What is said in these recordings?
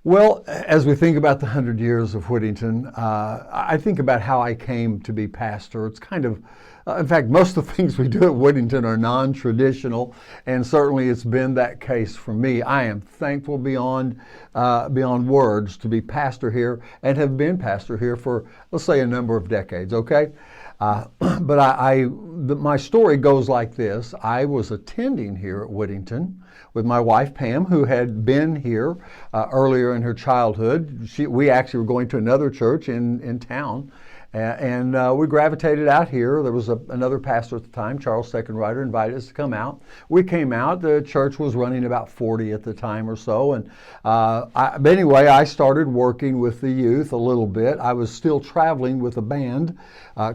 Well, as we think about the 100 years of Whittington, I think about how I came to be pastor. It's kind of, in fact, most of the things we do at Whittington are non-traditional, and certainly it's been that case for me. I am thankful beyond words to be pastor here and have been pastor here for, let's say, a number of decades. Okay, but my story goes like this. I was attending here at Whittington with my wife Pam, who had been here earlier in her childhood. We actually were going to another church in town, and we gravitated out here. There was another pastor at the time, Charles Secondrider, invited us to come out. We came out. The church was running about 40 at the time or so, and but anyway, I started working with the youth a little bit. I was still traveling with a band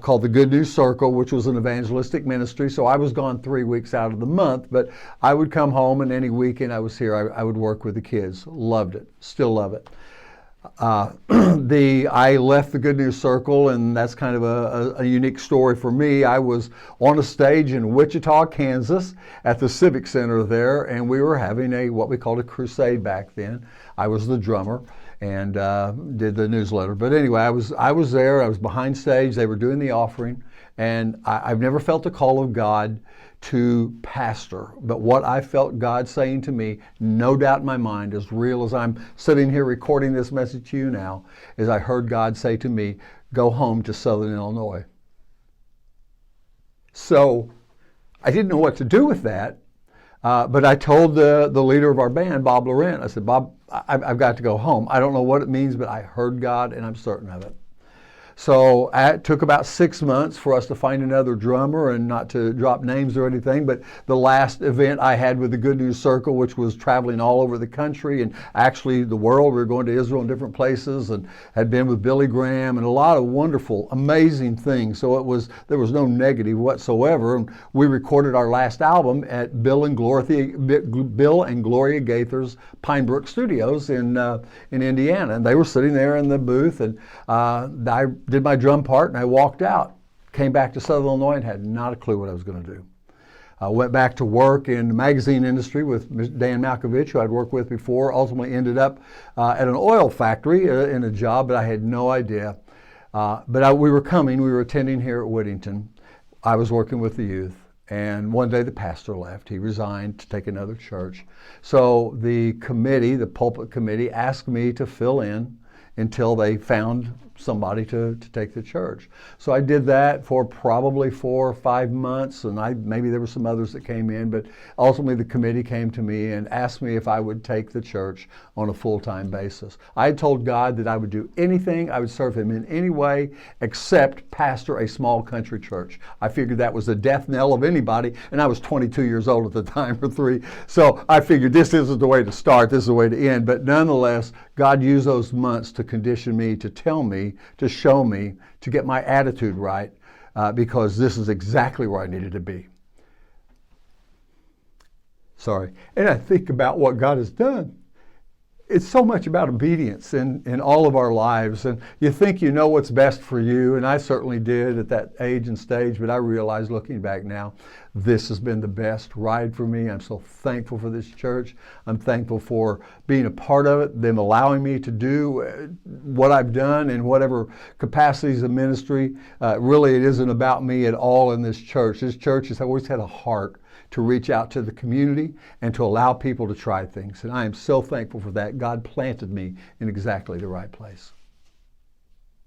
called the Good News Circle, which was an evangelistic ministry. So I was gone 3 weeks out of the month, but I would come home, and any weekend I was here, I would work with the kids. Loved it. Still love it. I left the Good News Circle, and that's kind of a unique story for me. I was on a stage in Wichita, Kansas, at the Civic Center there, and we were having what we called a crusade back then. I was the drummer and did the newsletter. But anyway, I was there. I was behind stage. They were doing the offering, and I've never felt the call of God to pastor. But what I felt God saying to me, no doubt in my mind, as real as I'm sitting here recording this message to you now, is I heard God say to me, go home to Southern Illinois. So I didn't know what to do with that, but I told the leader of our band, Bob Laurent, I said, Bob, I've got to go home. I don't know what it means, but I heard God and I'm certain of it. So it took about 6 months for us to find another drummer, and not to drop names or anything, but the last event I had with the Good News Circle, which was traveling all over the country and actually the world. We were going to Israel and different places, and had been with Billy Graham and a lot of wonderful, amazing things. So there was no negative whatsoever. And we recorded our last album at Bill and Gloria Gaither's Pine Brook Studios in Indiana. And they were sitting there in the booth, and I did my drum part, and I walked out. Came back to Southern Illinois and had not a clue what I was going to do. I went back to work in the magazine industry with Dan Malkovich, who I'd worked with before. Ultimately ended up at an oil factory in a job, but I had no idea. We were attending here at Whittington. I was working with the youth, and one day the pastor left. He resigned to take another church. So the pulpit committee, asked me to fill in until they found somebody to take the church. So I did that for probably 4 or 5 months, and maybe there were some others that came in, but ultimately the committee came to me and asked me if I would take the church on a full-time basis. I had told God that I would do anything, I would serve Him in any way except pastor a small country church. I figured that was the death knell of anybody, and I was 22 years old at the time, or 3. So I figured this isn't the way to start, this is the way to end. But nonetheless, God used those months to condition me, to tell me, to show me, to get my attitude right, because this is exactly where I needed to be. Sorry. And I think about what God has done. It's so much about obedience in all of our lives. And you think you know what's best for you, and I certainly did at that age and stage, but I realize looking back now, this has been the best ride for me. I'm so thankful for this church. I'm thankful for being a part of it, them allowing me to do what I've done in whatever capacities of ministry. Really, it isn't about me at all in this church. This church has always had a heart to reach out to the community and to allow people to try things. And I am so thankful for that. God planted me in exactly the right place.